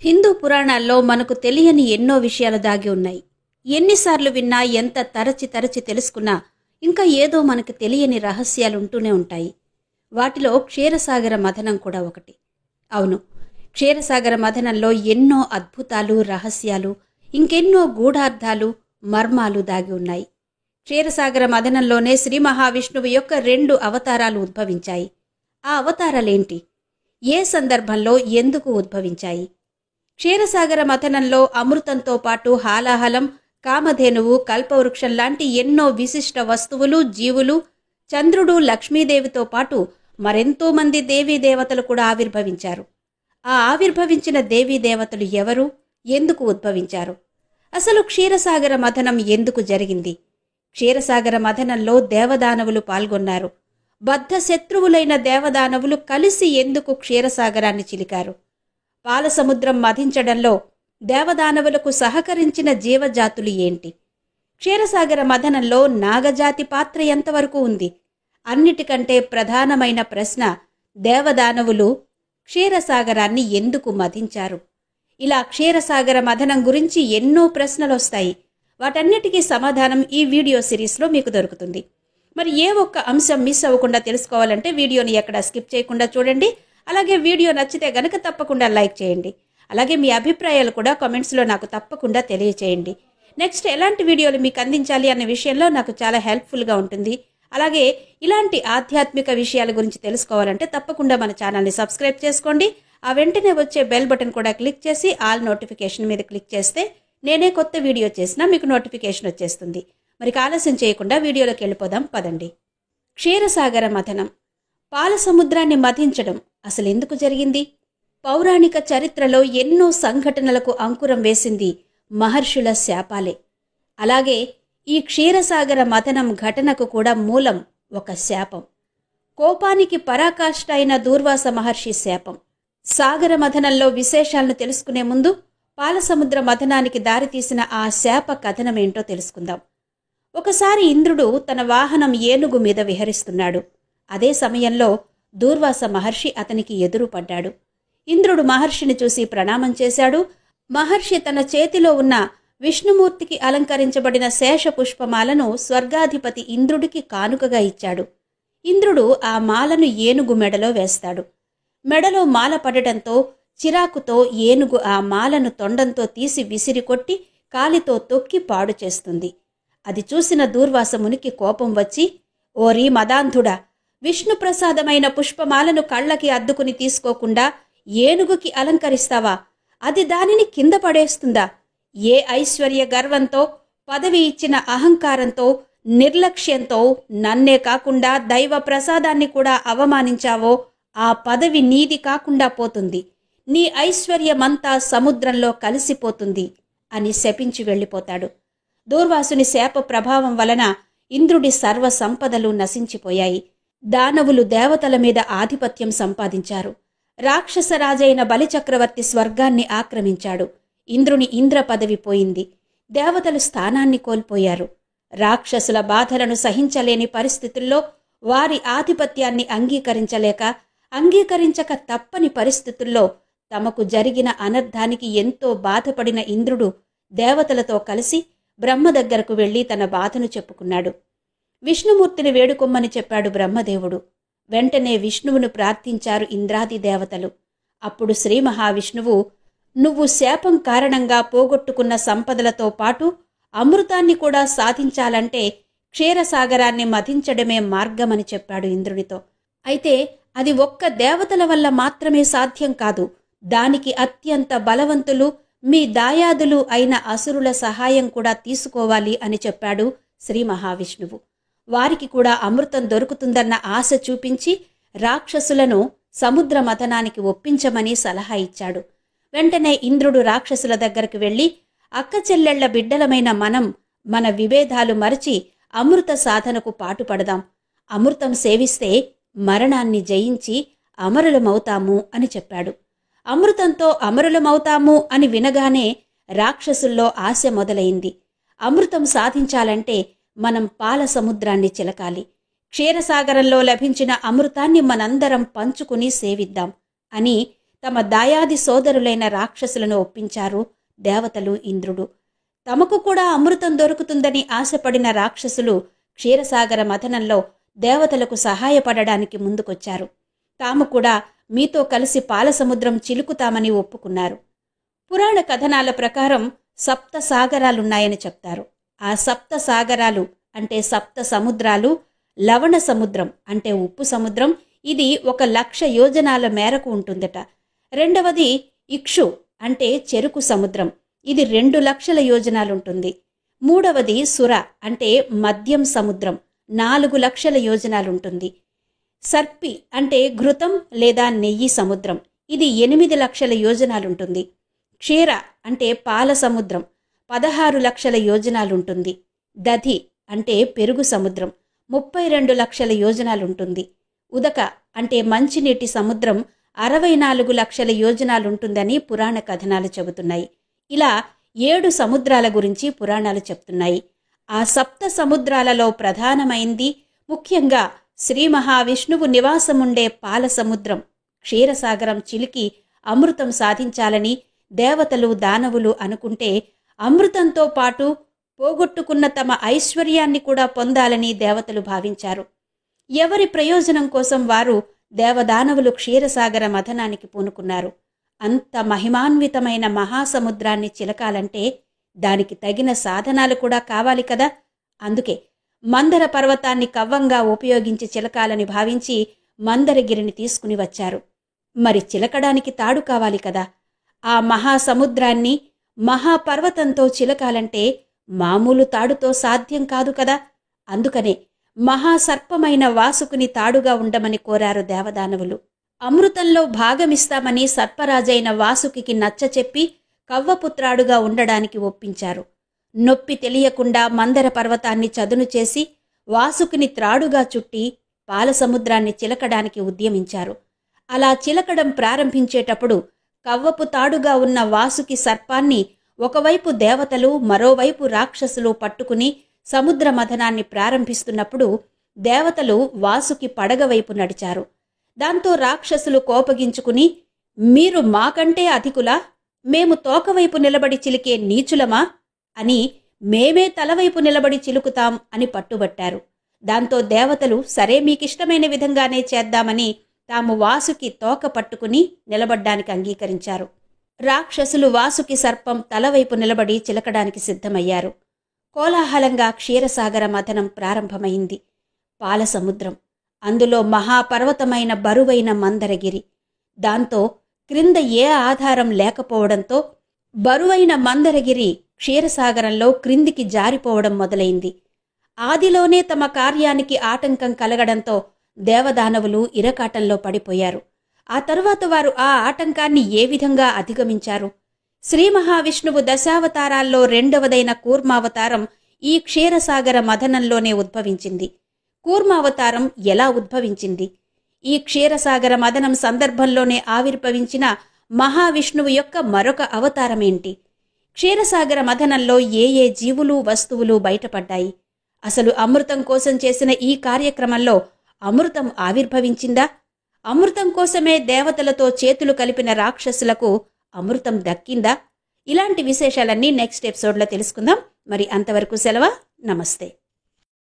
హిందూ పురాణాల్లో మనకు తెలియని ఎన్నో విషయాలు దాగి ఉన్నాయి. ఎన్నిసార్లు విన్నా, ఎంత తరచి తెలుసుకున్నా ఇంకా ఏదో మనకు తెలియని రహస్యాలు ఉంటూనే ఉంటాయి. వాటిలో క్షీరసాగర మథనం కూడా ఒకటి. అవును, క్షీరసాగర మథనంలో ఎన్నో అద్భుతాలు, రహస్యాలు, ఇంకెన్నో గూఢార్థాలు, మర్మాలు దాగి ఉన్నాయి. క్షీరసాగర మథనంలోనే శ్రీ మహావిష్ణువు యొక్క 2 అవతారాలు ఉద్భవించాయి. ఆ అవతారాలేంటి? ఏ సందర్భంలో, ఎందుకు ఉద్భవించాయి? క్షీరసాగర మథనంలో అమృతంతో పాటు హాలాహలం, కామధేనువు, కల్పవృక్షం లాంటి ఎన్నో విశిష్ట వస్తువులు, జీవులు, చంద్రుడు, లక్ష్మీదేవితో పాటు మరెంతో మంది దేవీదేవతలు కూడా ఆవిర్భవించారు. ఆ ఆవిర్భవించిన దేవతలు ఎవరు? ఎందుకు ఉద్భవించారు? అసలు క్షీరసాగర మథనం ఎందుకు జరిగింది? క్షీరసాగర మథనంలో దేవదానవులు పాల్గొన్నారు. బద్ధ శత్రువులైన దేవదానవులు కలిసి ఎందుకు క్షీరసాగరాన్ని చిలికారు? పాలసముద్రం మథించడంలో దేవదానవులకు సహకరించిన జీవజాతులు ఏంటి? క్షీరసాగర మథనంలో నాగజాతి పాత్ర ఎంతవరకు ఉంది? అన్నిటికంటే ప్రధానమైన ప్రశ్న, దేవదానవులు క్షీరసాగరాన్ని ఎందుకు మథించారు? ఇలా క్షీరసాగర మథనం గురించి ఎన్నో ప్రశ్నలొస్తాయి. వాటన్నిటికీ సమాధానం ఈ వీడియో సిరీస్లో మీకు దొరుకుతుంది. మరి ఏ ఒక్క అంశం మిస్ అవ్వకుండా తెలుసుకోవాలంటే వీడియోని ఎక్కడ స్కిప్ చేయకుండా చూడండి. అలాగే వీడియో నచ్చితే గనక తప్పకుండా లైక్ చేయండి. అలాగే మీ అభిప్రాయాలు కూడా కామెంట్స్లో నాకు తప్పకుండా తెలియచేయండి. నెక్స్ట్ ఎలాంటి వీడియోలు మీకు అందించాలి అనే విషయంలో నాకు చాలా హెల్ప్ఫుల్గా ఉంటుంది. అలాగే ఇలాంటి ఆధ్యాత్మిక విషయాల గురించి తెలుసుకోవాలంటే తప్పకుండా మన ఛానల్ని సబ్స్క్రైబ్ చేసుకోండి. ఆ వెంటనే వచ్చే బెల్ బటన్ కూడా క్లిక్ చేసి ఆల్ నోటిఫికేషన్ మీద క్లిక్ చేస్తే నేనే కొత్త వీడియో చేసినా మీకు నోటిఫికేషన్ వచ్చేస్తుంది. మరి ఆలస్యం చేయకుండా వీడియోలోకి వెళ్ళిపోదాం పదండి. క్షీరసాగర మథనం, పాల సముద్రాన్ని మథించడం అసలు ఎందుకు జరిగింది? పౌరాణిక చరిత్రలో ఎన్నో సంఘటనలకు అంకురం వేసింది మహర్షుల శాపాలే. అలాగే ఈ క్షీరసాగర మథనం ఘటనకు కూడా మూలం ఒక శాపం. కోపానికి పరాకాష్ఠ అయిన దూర్వాస మహర్షి శాపం. సాగర మథనంలో విశేషాలను తెలుసుకునే ముందు పాలసముద్ర మథనానికి దారితీసిన ఆ శాప కథనమేంటో తెలుసుకుందాం. ఒకసారి ఇంద్రుడు తన వాహనం ఏనుగు మీద విహరిస్తున్నాడు. అదే సమయంలో దూర్వాస మహర్షి అతనికి ఎదురుపడ్డాడు. ఇంద్రుడు మహర్షిని చూసి ప్రణామం చేశాడు. మహర్షి తన చేతిలో ఉన్న విష్ణుమూర్తికి అలంకరించబడిన శేష పుష్పమాలను స్వర్గాధిపతి ఇంద్రుడికి కానుకగా ఇచ్చాడు. ఇంద్రుడు ఆ మాలను ఏనుగు మెడలో వేస్తాడు. మెడలో మాల పడటంతో చిరాకుతో ఏనుగు ఆ మాలను తొండంతో తీసి విసిరికొట్టి కాలితో తొక్కి పాడు చేస్తుంది. అది చూసిన దూర్వాసమునికి కోపం వచ్చి, ఓరీ మదాంధుడా, విష్ణుప్రసాదమైన పుష్పమాలను కళ్ళకి అద్దుకుని తీసుకోకుండా ఏనుగుకి అలంకరిస్తావా? అది దానిని కింద పడేస్తుందా? ఏ ఐశ్వర్య గర్వంతో, పదవి ఇచ్చిన అహంకారంతో, నిర్లక్ష్యంతో నన్నే కాకుండా దైవ ప్రసాదాన్ని కూడా అవమానించావో ఆ పదవి నీది కాకుండా పోతుంది. నీ ఐశ్వర్యమంతా సముద్రంలో కలిసిపోతుంది అని శపించి వెళ్ళిపోతాడు. దూర్వాసుని శాప ప్రభావం వలన ఇంద్రుడి సర్వ సంపదలు నశించిపోయాయి. దానవులు దేవతల మీద ఆధిపత్యం సంపాదించారు. రాక్షసరాజైన బలిచక్రవర్తి స్వర్గాన్ని ఆక్రమించాడు. ఇంద్రుని ఇంద్ర పదవి పోయింది. దేవతలు స్థానాన్ని కోల్పోయారు. రాక్షసుల బాధలను సహించలేని పరిస్థితుల్లో వారి ఆధిపత్యాన్ని అంగీకరించక తప్పని పరిస్థితుల్లో తమకు జరిగిన అనర్థానికి ఎంతో బాధపడిన ఇంద్రుడు దేవతలతో కలిసి బ్రహ్మ దగ్గరకు వెళ్లి తన బాధను చెప్పుకున్నాడు. విష్ణుమూర్తిని వేడుకొమ్మని చెప్పాడు బ్రహ్మదేవుడు. వెంటనే విష్ణువును ప్రార్థించారు ఇంద్రాది దేవతలు. అప్పుడు శ్రీ మహావిష్ణువు, నువ్వు శాపం కారణంగా పోగొట్టుకున్న సంపదలతో పాటు అమృతాన్ని కూడా సాధించాలంటే క్షీరసాగరాన్ని మథించడమే మార్గమని చెప్పాడు ఇంద్రునితో. అయితే అది ఒక్క దేవతల వల్ల మాత్రమే సాధ్యం కాదు. దానికి అత్యంత బలవంతులు, మీ దాయాదులు అయిన అసురుల సహాయం కూడా తీసుకోవాలి అని చెప్పాడు శ్రీ మహావిష్ణువు. వారికి కూడా అమృతం దొరుకుతుందన్న ఆశ చూపించి రాక్షసులను సముద్ర మథనానికి ఒప్పించమని సలహా ఇచ్చాడు. వెంటనే ఇంద్రుడు రాక్షసుల దగ్గరకు వెళ్లి, అక్క చెల్లెళ్ల బిడ్డలమైన మనం మన విభేదాలు మరచి అమృత సాధనకు పాటుపడదాం. అమృతం సేవిస్తే మరణాన్ని జయించి అమరులమవుతాము అని చెప్పాడు. అమృతంతో అమరులమవుతాము అని వినగానే రాక్షసుల్లో ఆశ మొదలైంది. అమృతం సాధించాలంటే మనం పాల సముద్రాన్ని చిలకాలి. క్షీరసాగరంలో లభించిన అమృతాన్ని మనందరం పంచుకుని సేవిద్దాం అని తమ దాయాది సోదరులైన రాక్షసులను ఒప్పించారు దేవతలు, ఇంద్రుడు. తమకు కూడా అమృతం దొరుకుతుందని ఆశపడిన రాక్షసులు క్షీరసాగర మథనంలో దేవతలకు సహాయపడడానికి ముందుకొచ్చారు. తాము కూడా మీతో కలిసి పాలసముద్రం చిలుకుతామని ఒప్పుకున్నారు. పురాణ కథనాల ప్రకారం 7 సాగరాలున్నాయని చెప్తారు. ఆ 7 సాగరాలు అంటే 7 సముద్రాలు, లవణ సముద్రం అంటే ఉప్పు సముద్రం, ఇది 1,00,000 యోజనాల మేరకు ఉంటుందట. రెండవది ఇక్షు అంటే చెరుకు సముద్రం, ఇది 2,00,000 యోజనాలుంటుంది. మూడవది సుర అంటే మద్యం సముద్రం, 4,00,000 యోజనాలుంటుంది. సర్పి అంటే ఘృతం లేదా నెయ్యి సముద్రం, ఇది 8,00,000 యోజనాలుంటుంది. క్షీర అంటే పాల సముద్రం, 16,00,000 యోజనాలుంటుంది. దధి అంటే పెరుగు సముద్రం, 32,00,000 యోజనాలుంటుంది. ఉదక అంటే మంచినీటి సముద్రం, 64,00,000 యోజనాలుంటుందని పురాణ కథనాలు చెబుతున్నాయి. ఇలా 7 సముద్రాల గురించి పురాణాలు చెప్తున్నాయి. ఆ 7 సముద్రాలలో ప్రధానమైంది, ముఖ్యంగా శ్రీ మహావిష్ణువు నివాసముండే పాల సముద్రం. క్షీరసాగరం చిలికి అమృతం సాధించాలని దేవతలు, దానవులు అనుకుంటే అమృతంతో పాటు పోగొట్టుకున్న తమ ఐశ్వర్యాన్ని కూడా పొందాలని దేవతలు భావించారు. ఎవరి ప్రయోజనం కోసం వారు దేవదానవులు క్షీరసాగర మథనానికి పూనుకున్నారు. అంత మహిమాన్వితమైన మహాసముద్రాన్ని చిలకాలంటే దానికి తగిన సాధనాలు కూడా కావాలి కదా. అందుకే మందర పర్వతాన్ని కవ్వంగా ఉపయోగించి చిలకాలని భావించి మందరగిరిని తీసుకుని వచ్చారు. మరి చిలకడానికి తాడు కావాలి కదా. ఆ మహాసముద్రాన్ని మహాపర్వతంతో చిలకాలంటే మామూలు తాడుతో సాధ్యం కాదు కదా. అందుకనే మహాసర్పమైన వాసుకుని తాడుగా ఉండమని కోరారు దేవదానవులు. అమృతంలో భాగమిస్తామని సర్పరాజైన వాసుకి నచ్చచెప్పి కవ్వపుత్రాడుగా ఉండడానికి ఒప్పించారు. నొప్పి తెలియకుండా మందర పర్వతాన్ని చదును చేసి వాసుకిని త్రాడుగా చుట్టి పాలసముద్రాన్ని చిలకడానికి ఉద్యమించారు. అలా చిలకడం ప్రారంభించేటప్పుడు కవ్వపు తాడుగా ఉన్న వాసుకి సర్పాన్ని ఒకవైపు దేవతలు, మరోవైపు రాక్షసులు పట్టుకుని సముద్ర మథనాన్ని ప్రారంభిస్తున్నప్పుడు దేవతలు వాసుకి పడగవైపు నడిచారు. దాంతో రాక్షసులు కోపగించుకుని, మీరు మాకంటే అధికులా? మేము తోకవైపు నిలబడి చిలికే నీచులమా అని మేమే తలవైపు నిలబడి చిలుకుతాం అని పట్టుబట్టారు. దాంతో దేవతలు సరే మీకిష్టమైన విధంగానే చేద్దామని తాము వాసుకి తోక పట్టుకుని నిలబడ్డానికి అంగీకరించారు. రాక్షసులు వాసుకి సర్పం తలవైపు నిలబడి చిలకడానికి సిద్ధమయ్యారు. కోలాహలంగా క్షీరసాగర మథనం ప్రారంభమైంది. పాలసముద్రం, అందులో మహాపర్వతమైన బరువైన మందరగిరి, దాంతో క్రింద ఏ ఆధారం లేకపోవడంతో బరువైన మందరగిరి క్షీరసాగరంలో క్రిందికి జారిపోవడం మొదలైంది. ఆదిలోనే తమ కార్యానికి ఆటంకం కలగడంతో దేవదానవులు ఇరకాటంలో పడిపోయారు. ఆ తరువాత వారు ఆ ఆటంకాన్ని ఏ విధంగా అధిగమించారు? శ్రీ మహావిష్ణువు దశావతారాల్లో రెండవదైన కూర్మావతారం ఈ క్షీరసాగర మథనంలోనే ఉద్భవించింది. కూర్మావతారం ఎలా ఉద్భవించింది? ఈ క్షీరసాగర మథనం సందర్భంలోనే ఆవిర్భవించిన మహావిష్ణువు యొక్క మరొక అవతారమేంటి? క్షీరసాగర మథనంలో ఏ ఏ జీవులు, వస్తువులు బయటపడ్డాయి? అసలు అమృతం కోసం చేసిన ఈ కార్యక్రమంలో అమృతం ఆవిర్భవించిందా? అమృతం కోసమే దేవతలతో చేతులు కలిపిన రాక్షసులకు అమృతం దక్కిందా? ఇలాంటి విశేషాలన్నీ నెక్స్ట్ ఎపిసోడ్లో తెలుసుకుందాం. మరి అంతవరకు సెలవు. నమస్తే.